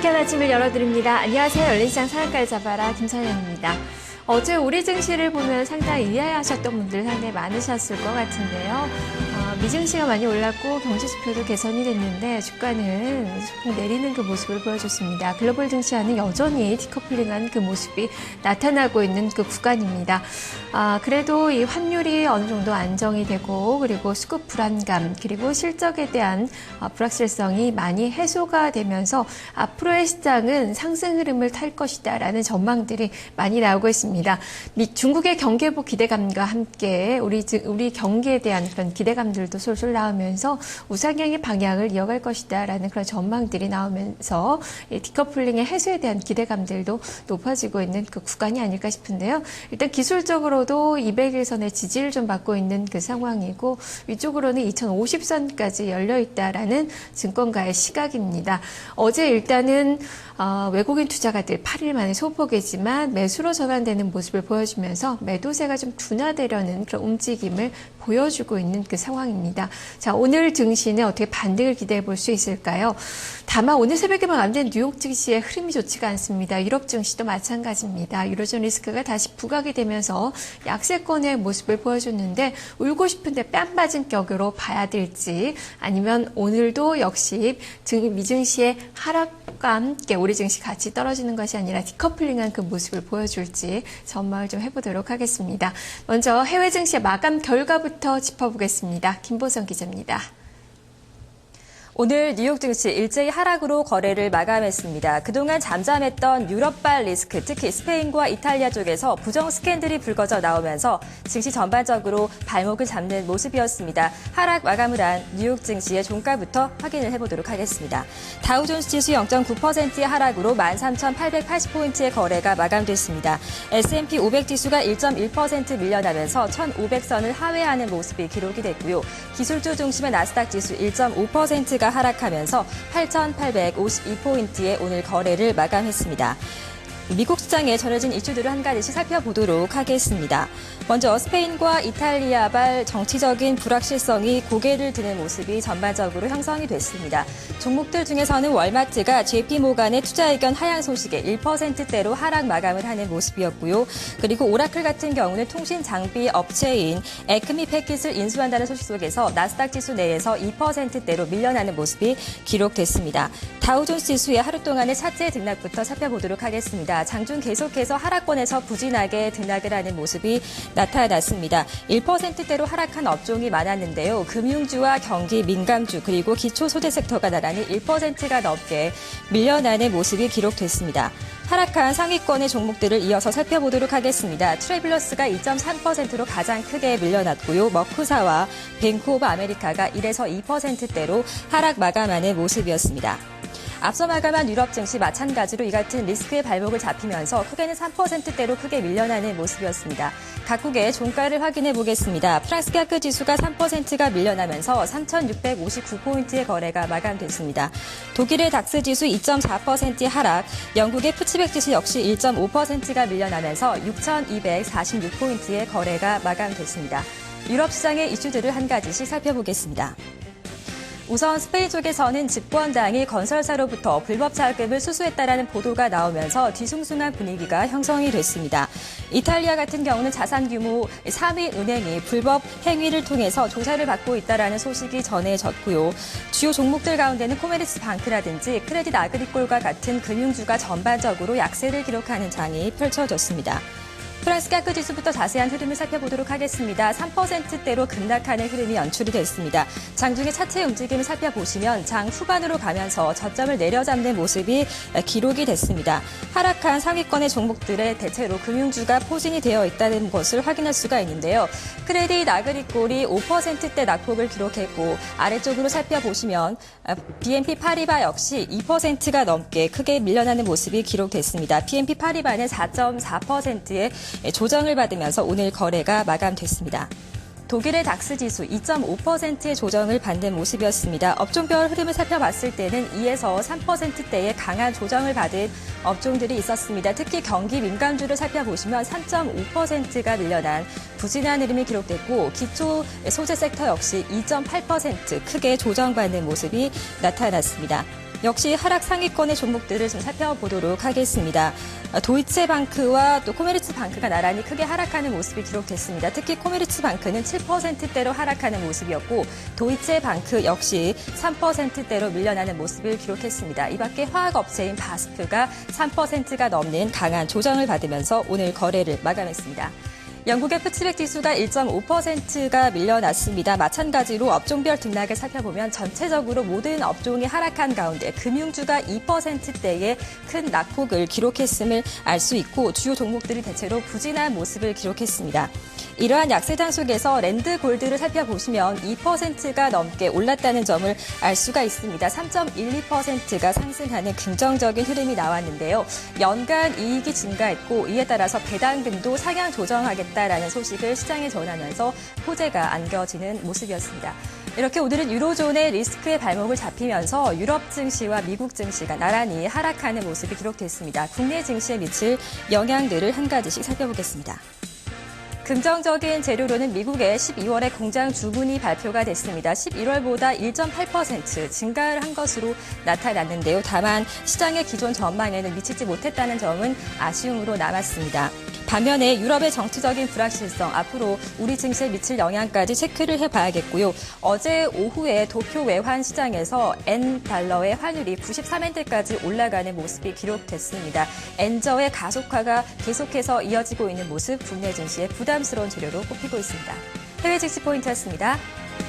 유쾌한 아침을 열어드립니다. 안녕하세요. 열린시장 상한가를 잡아라 김선영입니다. 어제 우리 증시를 보면 상당히 의아해하셨던 분들 상당히 많으셨을 것 같은데요. 미증시가 많이 올랐고 경제지표도 개선이 됐는데 주가는 소폭 내리는 그 모습을 보여줬습니다. 글로벌 증시와는 여전히 디커플링한 그 모습이 나타나고 있는 그 구간입니다. 그래도 이 환율이 어느 정도 안정이 되고 그리고 수급 불안감 그리고 실적에 대한 불확실성이 많이 해소가 되면서 앞으로의 시장은 상승 흐름을 탈 것이다라는 전망들이 많이 나오고 있습니다. 중국의 경계부 기대감과 함께 우리 경기에 대한 그런 기대감들도 솔솔 나오면서 우상향의 방향을 이어갈 것이다라는 그런 전망들이 나오면서 이 디커플링의 해소에 대한 기대감들도 높아지고 있는 그 구간이 아닐까 싶은데요. 일단 기술적으로도 200일선의 지지를 좀 받고 있는 그 상황이고 위쪽으로는 2050선까지 열려 있다라는 증권가의 시각입니다. 어제 일단은 외국인 투자가들 8일 만에 소폭이지만 매수로 전환되는 모습을 보여주면서 매도세가 좀 둔화되려는 그런 움직임을 보여주고 있는 그 상황입니다. 자, 오늘 증시는 어떻게 반등을 기대해 볼 수 있을까요? 다만 오늘 새벽에 마감된 뉴욕 증시의 흐름이 좋지가 않습니다. 유럽 증시도 마찬가지입니다. 유로존 리스크가 다시 부각이 되면서 약세권의 모습을 보여줬는데 울고 싶은데 뺨 맞은 격으로 봐야 될지 아니면 오늘도 역시 미증시의 하락과 함께 우리 증시 같이 떨어지는 것이 아니라 디커플링한 그 모습을 보여줄지 전망을 좀 해보도록 하겠습니다. 먼저 해외 증시의 마감 결과부터 짚어보겠습니다. 김보성 기자입니다. 오늘 뉴욕 증시 일제히 하락으로 거래를 마감했습니다. 그동안 잠잠했던 유럽발 리스크, 특히 스페인과 이탈리아 쪽에서 부정 스캔들이 불거져 나오면서 증시 전반적으로 발목을 잡는 모습이었습니다. 하락 마감을 한 뉴욕 증시의 종가부터 확인을 해보도록 하겠습니다. 다우존스 지수 0.9%의 하락으로 13,880포인트의 거래가 마감됐습니다. S&P 500 지수가 1.1% 밀려나면서 1,500선을 하회하는 모습이 기록이 됐고요. 기술주 중심의 나스닥 지수 1.5%가 하락하면서 8,852포인트의 오늘 거래를 마감했습니다. 미국 시장에 전해진 이슈들을 한 가지씩 살펴보도록 하겠습니다. 먼저 스페인과 이탈리아발 정치적인 불확실성이 고개를 드는 모습이 전반적으로 형성이 됐습니다. 종목들 중에서는 월마트가 JP모간의 투자 의견 하향 소식에 1%대로 하락 마감을 하는 모습이었고요. 그리고 오라클 같은 경우는 통신 장비 업체인 에크미 패킷을 인수한다는 소식 속에서 나스닥 지수 내에서 2%대로 밀려나는 모습이 기록됐습니다. 다우존스 지수의 하루 동안의 차트 등락부터 살펴보도록 하겠습니다. 장중 계속해서 하락권에서 부진하게 등락을 하는 모습이 나타났습니다. 1%대로 하락한 업종이 많았는데요. 금융주와 경기 민감주 그리고 기초소재 섹터가 나란히 1%가 넘게 밀려나는 모습이 기록됐습니다. 하락한 상위권의 종목들을 이어서 살펴보도록 하겠습니다. 트래블러스가 2.3%로 가장 크게 밀려났고요. 머크사와 뱅크 오브 아메리카가 1에서 2%대로 하락 마감하는 모습이었습니다. 앞서 마감한 유럽 증시 마찬가지로 이 같은 리스크의 발목을 잡히면서 크게는 3%대로 크게 밀려나는 모습이었습니다. 각국의 종가를 확인해 보겠습니다. 프랑스 CAC 지수가 3%가 밀려나면서 3,659포인트의 거래가 마감됐습니다. 독일의 닥스 지수 2.4%의 하락, 영국의 푸치백 지수 역시 1.5%가 밀려나면서 6,246포인트의 거래가 마감됐습니다. 유럽 시장의 이슈들을 한 가지씩 살펴보겠습니다. 우선 스페인 쪽에서는 집권당이 건설사로부터 불법 자금을 수수했다라는 보도가 나오면서 뒤숭숭한 분위기가 형성이 됐습니다. 이탈리아 같은 경우는 자산 규모 3위 은행이 불법 행위를 통해서 조사를 받고 있다라는 소식이 전해졌고요. 주요 종목들 가운데는 코메르스 방크라든지 크레딧 아그리콜과 같은 금융주가 전반적으로 약세를 기록하는 장이 펼쳐졌습니다. 프랑스 CAC 지수부터 자세한 흐름을 살펴보도록 하겠습니다. 3%대로 급락하는 흐름이 연출이 됐습니다. 장중의 차트의 움직임을 살펴보시면 장 후반으로 가면서 저점을 내려잡는 모습이 기록이 됐습니다. 하락한 상위권의 종목들의 대체로 금융주가 포진이 되어 있다는 것을 확인할 수가 있는데요. 크레딧 아그리콜이 5%대 낙폭을 기록했고 아래쪽으로 살펴보시면 BNP 파리바 역시 2%가 넘게 크게 밀려나는 모습이 기록됐습니다. BNP 파리바는 4.4%의 조정을 받으면서 오늘 거래가 마감됐습니다. 독일의 닥스 지수 2.5%의 조정을 받는 모습이었습니다. 업종별 흐름을 살펴봤을 때는 2에서 3%대의 강한 조정을 받은 업종들이 있었습니다. 특히 경기 민감주를 살펴보시면 3.5%가 밀려난 부진한 흐름이 기록됐고 기초 소재 섹터 역시 2.8% 크게 조정받는 모습이 나타났습니다. 역시 하락 상위권의 종목들을 좀 살펴보도록 하겠습니다. 도이체방크와 또 코메르츠방크가 나란히 크게 하락하는 모습이 기록됐습니다. 특히 코메르츠방크는 7%대로 하락하는 모습이었고 도이체방크 역시 3%대로 밀려나는 모습을 기록했습니다. 이 밖에 화학업체인 바스프가 3%가 넘는 강한 조정을 받으면서 오늘 거래를 마감했습니다. 영국의 푸츠백 지수가 1.5%가 밀려났습니다. 마찬가지로 업종별 등락을 살펴보면 전체적으로 모든 업종이 하락한 가운데 금융주가 2%대의 큰 낙폭을 기록했음을 알 수 있고 주요 종목들이 대체로 부진한 모습을 기록했습니다. 이러한 약세장 속에서 랜드골드를 살펴보시면 2%가 넘게 올랐다는 점을 알 수가 있습니다. 3.12%가 상승하는 긍정적인 흐름이 나왔는데요. 연간 이익이 증가했고 이에 따라서 배당금도 상향 조정하겠다라는 소식을 시장에 전하면서 호재가 안겨지는 모습이었습니다. 이렇게 오늘은 유로존의 리스크의 발목을 잡히면서 유럽 증시와 미국 증시가 나란히 하락하는 모습이 기록됐습니다. 국내 증시에 미칠 영향들을 한 가지씩 살펴보겠습니다. 긍정적인 재료로는 미국의 12월의 공장 주문이 발표가 됐습니다. 11월보다 1.8% 증가를 한 것으로 나타났는데요. 다만 시장의 기존 전망에는 미치지 못했다는 점은 아쉬움으로 남았습니다. 반면에 유럽의 정치적인 불확실성, 앞으로 우리 증시에 미칠 영향까지 체크를 해봐야겠고요. 어제 오후에 도쿄 외환 시장에서 N달러의 환율이 93엔대까지 올라가는 모습이 기록됐습니다. 엔저의 가속화가 계속해서 이어지고 있는 모습, 국내 증시의 부담스러운 재료로 꼽히고 있습니다. 해외 증시 포인트였습니다.